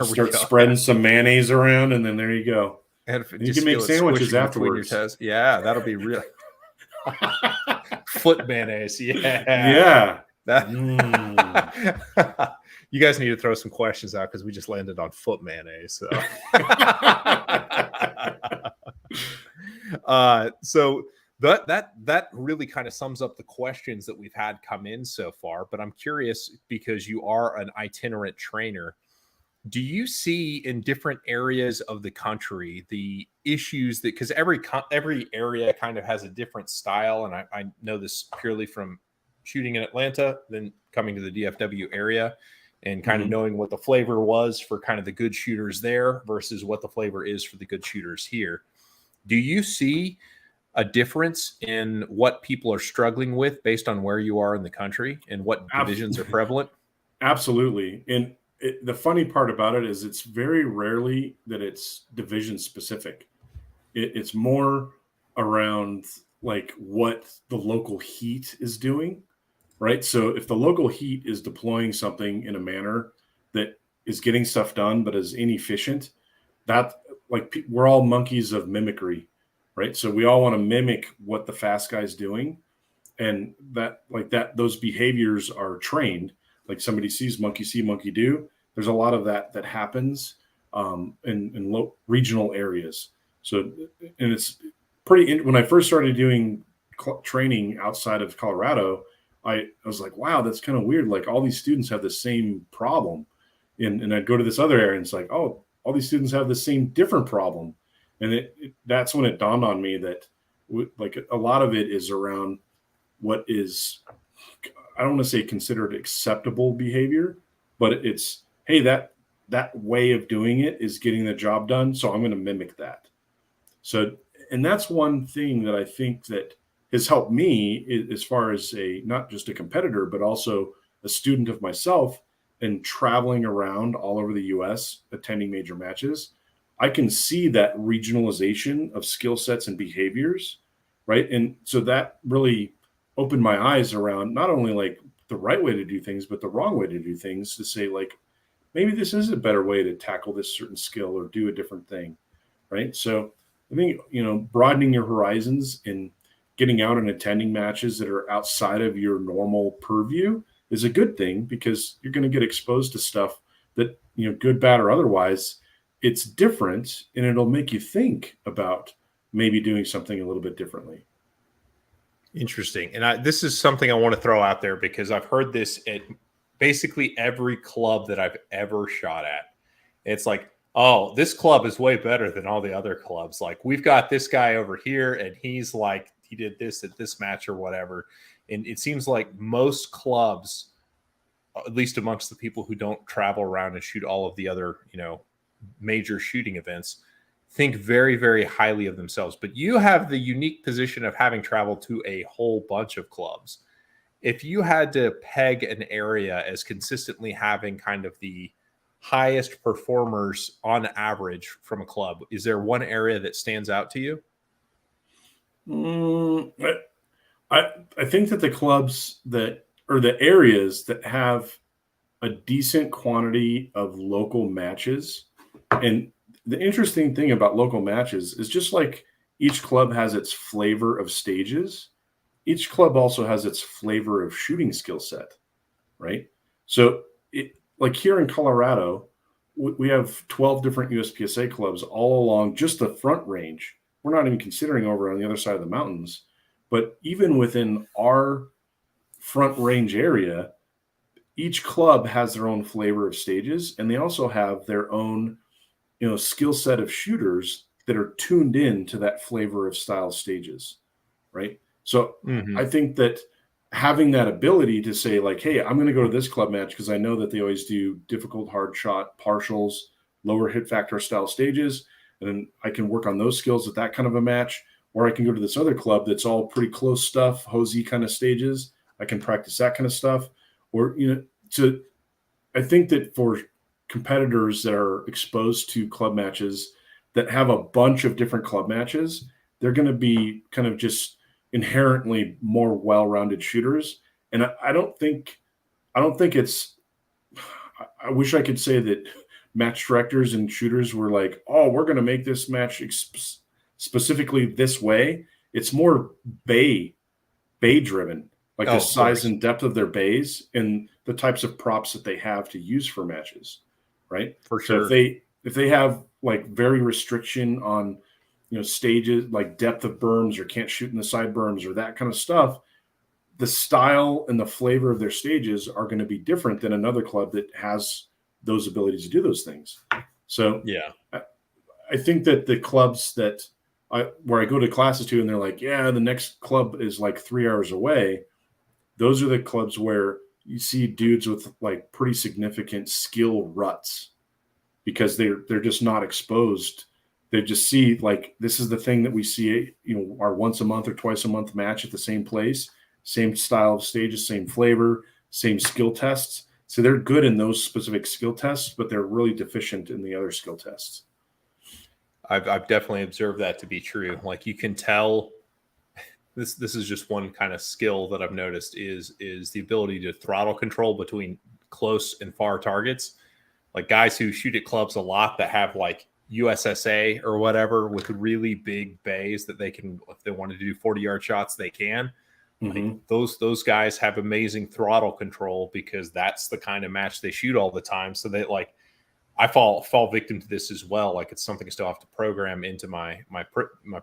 Start spreading some mayonnaise around, and then there you go. And you can make sandwiches afterwards. Yeah, that'll be real. Foot mayonnaise. Yeah. You guys need to throw some questions out, because we just landed on foot mayonnaise. So, so that really kind of sums up the questions that we've had come in so far. But I'm curious, because you are an itinerant trainer, do you see in different areas of the country the issues that, because every area kind of has a different style, and I know this purely from shooting in Atlanta, then coming to the DFW area and kind of knowing what the flavor was for kind of the good shooters there versus what the flavor is for the good shooters here. Do you see a difference in what people are struggling with based on where you are in the country and what divisions are prevalent? Absolutely. And the funny part about it is it's very rarely that it's division specific. It's more around like what the local heat is doing, right? So if the local heat is deploying something in a manner that is getting stuff done but is inefficient, that like we're all monkeys of mimicry, right? So we all want to mimic what the fast guy's doing, and that like that those behaviors are trained. Like somebody sees monkey see, monkey do. There's a lot of that happens in regional areas. So, and it's pretty. When I first started doing training outside of Colorado, I was like, wow, that's kind of weird. Like all these students have the same problem, and I'd go to this other area, and it's like, oh, all these students have the same different problem, and that's when it dawned on me that like a lot of it is around what is, I don't want to say considered acceptable behavior, but it's, hey, that way of doing it is getting the job done, so I'm going to mimic that. So, and that's one thing that I think that has helped me as far as a not just a competitor, but also a student of myself and traveling around all over the U.S. attending major matches. I can see that regionalization of skill sets and behaviors, right? And so that really opened my eyes around not only like the right way to do things, but the wrong way to do things, to say like, maybe this is a better way to tackle this certain skill or do a different thing, right? So I think, broadening your horizons and getting out and attending matches that are outside of your normal purview is a good thing, because you're going to get exposed to stuff that, good, bad, or otherwise, it's different, and it'll make you think about maybe doing something a little bit differently. Interesting. And this is something I want to throw out there, because I've heard this at basically every club that I've ever shot at. It's like, oh, this club is way better than all the other clubs. Like, we've got this guy over here, and he's like, he did this at this match or whatever. And it seems like most clubs, at least amongst the people who don't travel around and shoot all of the other, major shooting events, think very, very highly of themselves. But you have the unique position of having traveled to a whole bunch of clubs. If you had to peg an area as consistently having kind of the highest performers on average from a club, is there one area that stands out to you? I think that the clubs that, or the areas that have a decent quantity of local matches, and the interesting thing about local matches is just like each club has its flavor of stages, each club also has its flavor of shooting skill set, right? So like here in Colorado, we have 12 different USPSA clubs all along just the front range. We're not even considering over on the other side of the mountains. But even within our front range area, each club has their own flavor of stages, and they also have their own, skill set of shooters that are tuned in to that flavor of style stages, right? So I think that having that ability to say like, hey, I'm going to go to this club match because I know that they always do difficult, hard shot, partials, lower hit factor style stages, and then I can work on those skills at that kind of a match. Or I can go to this other club that's all pretty close stuff, hosey kind of stages. I can practice that kind of stuff. Or, so I think that for competitors that are exposed to club matches that have a bunch of different club matches, they're going to be kind of just inherently more well-rounded shooters. And I don't think it's, I wish I could say that match directors and shooters were like, oh, we're going to make this match specifically this way. It's more bay driven, like the size and depth of their bays and the types of props that they have to use for matches, right? For sure. So if they have like very restriction on, stages like depth of berms or can't shoot in the side berms or that kind of stuff, the style and the flavor of their stages are going to be different than another club that has those abilities to do those things. So yeah, I think that the clubs that where I go to classes to, and they're like, yeah, the next club is like 3 hours away. Those are the clubs where you see dudes with like pretty significant skill ruts, because they're just not exposed. They just see like, this is the thing that we see, our once a month or twice a month match at the same place, same style of stages, same flavor, same skill tests. So they're good in those specific skill tests, but they're really deficient in the other skill tests. I've definitely observed that to be true. Like you can tell this is just one kind of skill that I've noticed is the ability to throttle control between close and far targets. Like guys who shoot at clubs a lot that have like USSA or whatever with really big bays that they can, if they want to do 40-yard shots, they can. Like those guys have amazing throttle control because that's the kind of match they shoot all the time. So they like, I fall victim to this as well. Like it's something I still have to program into my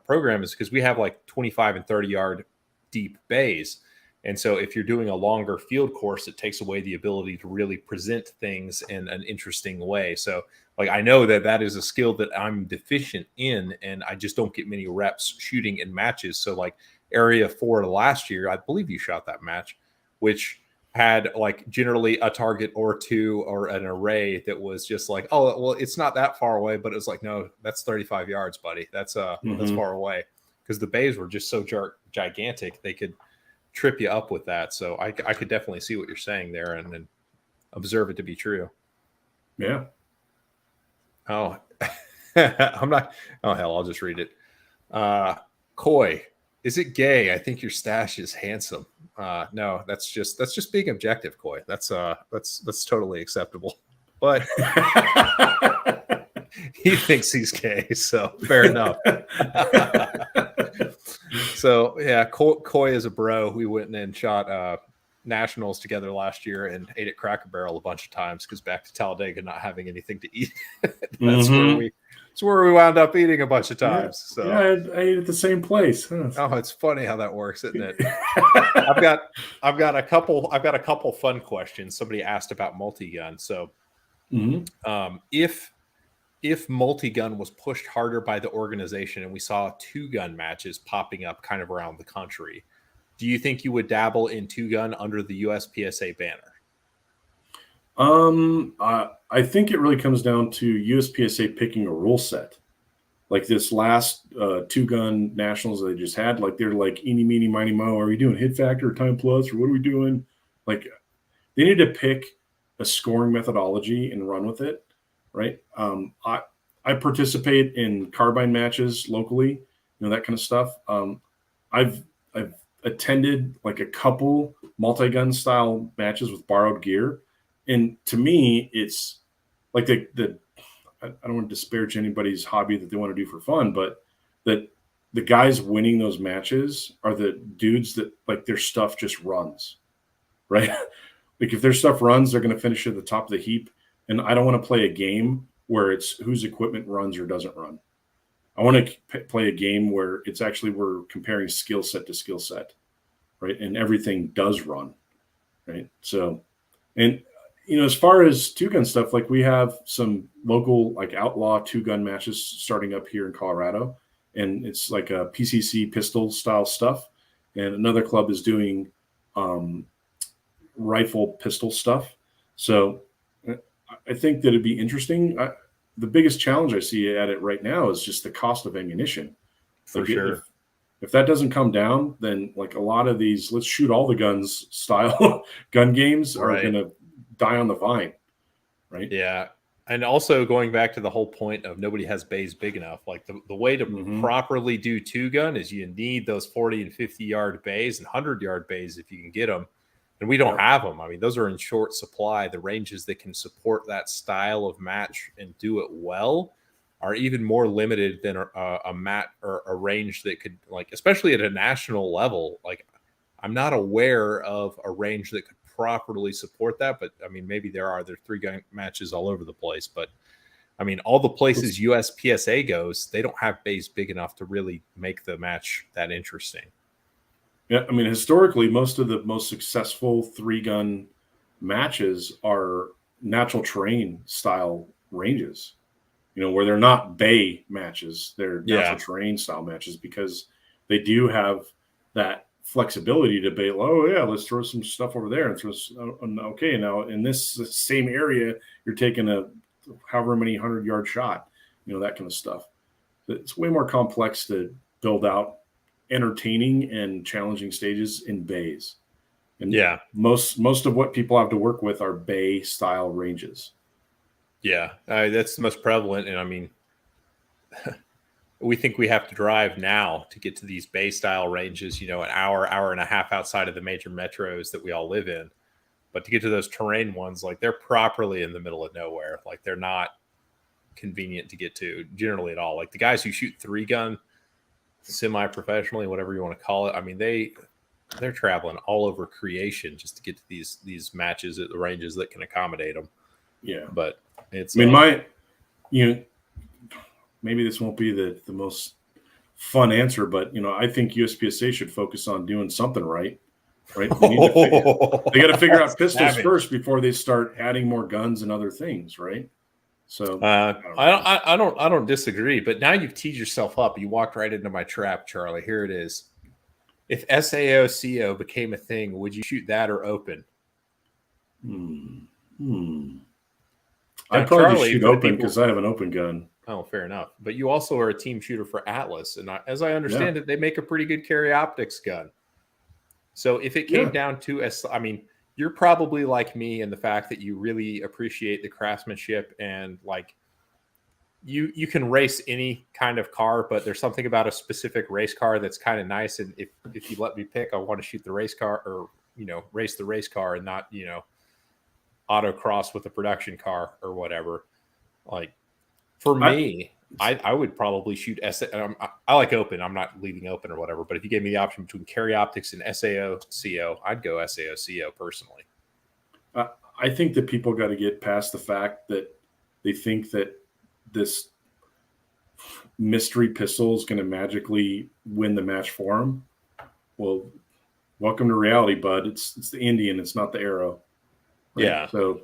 program, is because we have like 25 and 30-yard deep bays. And so if you're doing a longer field course, it takes away the ability to really present things in an interesting way. So like I know that is a skill that I'm deficient in, and I just don't get many reps shooting in matches. So like Area 4 last year, I believe you shot that match, which had like generally a target or two or an array that was just like, oh, well, it's not that far away, but it's like, no, that's 35 yards, buddy. That's far away, because the bays were just so gigantic they could trip you up with that. So I could definitely see what you're saying there and observe it to be true. Yeah. Oh, I'm not. Oh hell, I'll just read it. Coy, is it gay? I think your stash is handsome. No, that's just being objective, Coy. That's totally acceptable. But he thinks he's gay, so fair enough. So yeah, Coy is a bro. We went and shot nationals together last year and ate at Cracker Barrel a bunch of times because back to Talladega not having anything to eat. That's where we wound up eating a bunch of times. Yeah, so yeah, I ate at the same place. Huh? Oh, it's funny how that works, isn't it? I've got a couple fun questions. Somebody asked about multi-gun. So if multi-gun was pushed harder by the organization and we saw 2-gun matches popping up kind of around the country, do you think you would dabble in 2-gun under the USPSA banner? I think it really comes down to USPSA picking a rule set. Like this last 2-gun nationals they just had, like they're like eeny, meeny, miny, mo. Are we doing hit factor or time plus, or what are we doing? Like they need to pick a scoring methodology and run with it, right? I participate in carbine matches locally, that kind of stuff. I've attended like a couple multi-gun style matches with borrowed gear, and to me, it's like I don't want to disparage anybody's hobby that they want to do for fun, but that the guys winning those matches are the dudes that like their stuff just runs, right? Like if their stuff runs, they're going to finish at the top of the heap. And I don't want to play a game where it's whose equipment runs or doesn't run. I want to play a game where it's actually we're comparing skill set to skill set, right? And everything does run, right? So, and as far as 2-gun stuff, like we have some local like outlaw 2-gun matches starting up here in Colorado, and it's like a PCC pistol style stuff. And another club is doing rifle pistol stuff. So I think that it'd be interesting. The biggest challenge I see at it right now is just the cost of ammunition. For sure. If that doesn't come down, then like a lot of these let's shoot all the guns style gun games are going to die on the vine, right? Yeah. And also going back to the whole point of nobody has bays big enough. Like the way to properly do 2-gun is you need those 40 and 50-yard bays and 100-yard bays if you can get them. And we don't have them. I mean, those are in short supply. The ranges that can support that style of match and do it well are even more limited than a mat or a range that could, like, especially at a national level. Like, I'm not aware of a range that could properly support that, but I mean, maybe there are 3-gun matches all over the place. But I mean, all the places USPSA goes, they don't have bays big enough to really make the match that interesting. Yeah, I mean, historically, most of the most successful 3-gun matches are natural terrain style ranges, where they're not bay matches. They're natural terrain style matches because they do have that flexibility to be, oh, yeah, let's throw some stuff over there. And throw, okay, now in this same area, you're taking a however many 100-yard shot, that kind of stuff. It's way more complex to build out entertaining and challenging stages in bays. And Yeah. most of what people have to work with are bay style ranges. Yeah. That's the most prevalent. And I mean, we think we have to drive now to get to these bay style ranges, an hour and a half outside of the major metros that we all live in. But to get to those terrain ones, like they're properly in the middle of nowhere. Like they're not convenient to get to generally at all. Like the guys who shoot 3-gun semi-professionally, whatever you want to call it, I mean, they're traveling all over creation just to get to these matches at the ranges that can accommodate them. Yeah. But it's, I mean, maybe this won't be the most fun answer, but I think USPSA should focus on doing something right. They got to figure out pistols first before they start adding more guns and other things, right? So I don't disagree, but now you've teed yourself up. You walked right into my trap, Charlie. Here it is. If SAO/CO became a thing, would you shoot that or open? I'd probably just shoot open because I have an open gun. Oh, fair enough. But you also are a team shooter for Atlas, and as I understand it, they make a pretty good carry optics gun. So if it came down to I mean, you're probably like me in the fact that you really appreciate the craftsmanship and like you can race any kind of car, but there's something about a specific race car that's kind of nice. And if you let me pick, I want to shoot the race car or race the race car and not autocross with a production car or whatever. Like for me, I would probably shoot I like open. I'm not leaving open or whatever. But if you gave me the option between carry optics and SAO/CO, I'd go SAO/CO personally. I think that people got to get past the fact that they think that this mystery pistol is going to magically win the match for them. Well, welcome to reality, bud. It's the Indian. It's not the arrow. Right? Yeah. So.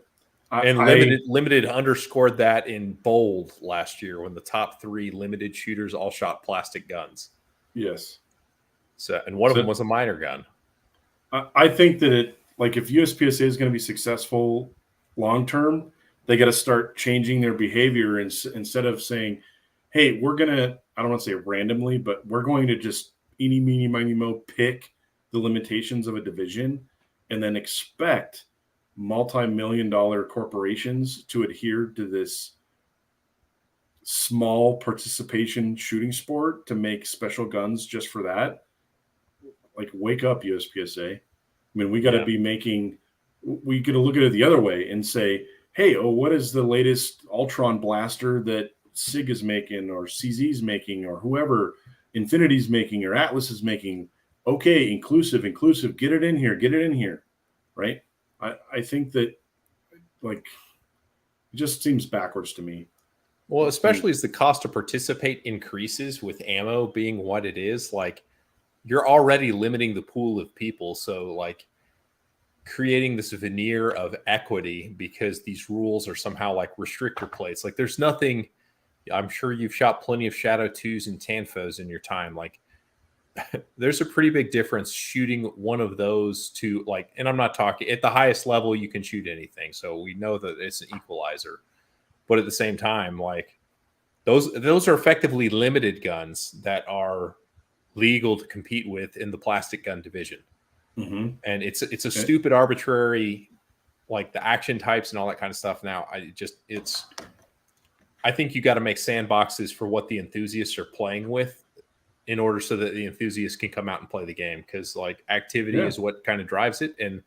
Limited underscored that in bold last year when the top 3 limited shooters all shot plastic guns. Yes. So, and one of them was a minor gun. I think that if USPSA is going to be successful long term, they got to start changing their behavior instead of saying, "Hey, we're gonna," I don't want to say randomly, but we're going to just eeny, meeny, miny, mo pick the limitations of a division and then expect multi-million-dollar corporations to adhere to this small participation shooting sport to make special guns just for that. Like, wake up, USPSA. I mean, we got to be we got to look at it the other way and say, hey, what is the latest Ultron blaster that SIG is making or CZ is making or whoever, Infinity's making or Atlas is making? Okay, inclusive, get it in here, right? I think that, it just seems backwards to me. Well, especially as the cost to participate increases with ammo being what it is, you're already limiting the pool of people. So, creating this veneer of equity because these rules are somehow like restrictor plates. There's nothing, I'm sure you've shot plenty of Shadow 2s and Tanfos in your time. There's a pretty big difference shooting one of those to and I'm not talking at the highest level, you can shoot anything. So we know that it's an equalizer, but at the same time, those are effectively limited guns that are legal to compete with in the plastic gun division. Mm-hmm. And it's a stupid arbitrary, the action types and all that kind of stuff. Now I think you got to make sandboxes for what the enthusiasts are playing with in order so that the enthusiasts can come out and play the game. Cause activity is what kind of drives it. And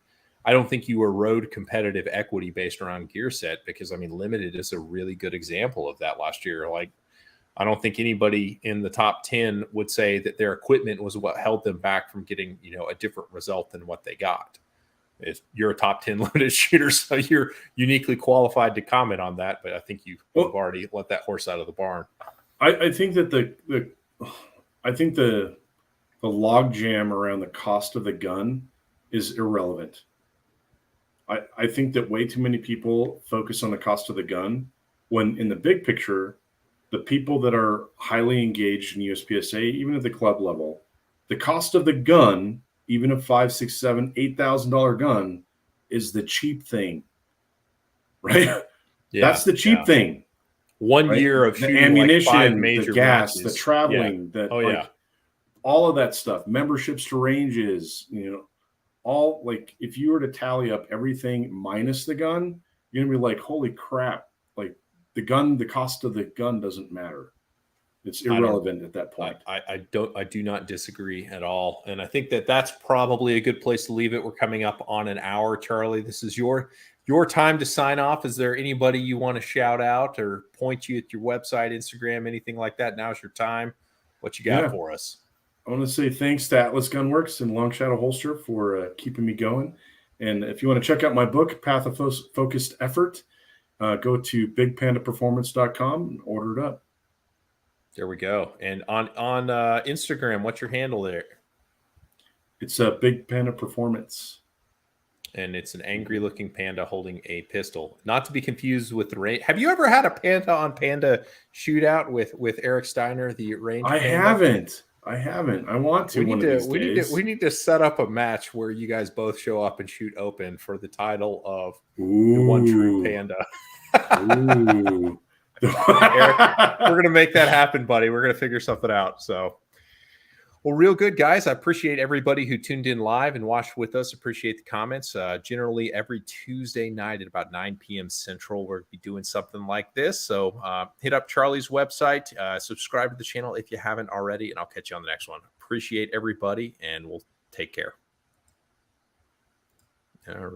I don't think you erode competitive equity based around gear set because limited is a really good example of that last year. I don't think anybody in the top 10 would say that their equipment was what held them back from getting, a different result than what they got. If you're a top 10 limited shooter, so you're uniquely qualified to comment on that. But I think you've already let that horse out of the barn. I think that the log jam around the cost of the gun is irrelevant. I think that way too many people focus on the cost of the gun when in the big picture, the people that are highly engaged in USPSA, even at the club level, the cost of the gun, even a $5,000, $6,000, $8,000 gun, is the cheap thing, right? Yeah, that's the cheap thing. 1 year of the shooting ammunition, 5 major the gas, matches. the traveling, all of that stuff, memberships to ranges, all like if you were to tally up everything minus the gun, you're gonna be like, holy crap! Like the gun, the cost of the gun doesn't matter. It's irrelevant at that point. I do not disagree at all. And I think that that's probably a good place to leave it. We're coming up on an hour, Charlie. This is your time to sign off. Is there anybody you want to shout out or point you at your website, Instagram, anything like that? Now's your time. What you got for us? I want to say thanks to Atlas Gunworks and Long Shadow Holster for keeping me going. And if you want to check out my book, Path of Focused Effort, go to bigpandaperformance.com and order it up. There we go. And on Instagram, what's your handle there? It's a Big Panda Performance. And it's an angry-looking panda holding a pistol. Not to be confused with the range. Have you ever had a panda-on-panda shootout with Eric Steiner, the range I panda? I haven't. I want to. We need to set up a match where you guys both show up and shoot open for the title of the one true panda. Ooh. Eric, we're going to make that happen, buddy. We're going to figure something out. So, well, real good, guys. I appreciate everybody who tuned in live and watched with us. Appreciate the comments. Generally, every Tuesday night at about 9 p.m. Central, we'll be doing something like this. So hit up Charlie's website, subscribe to the channel if you haven't already, and I'll catch you on the next one. Appreciate everybody, and we'll take care. All right.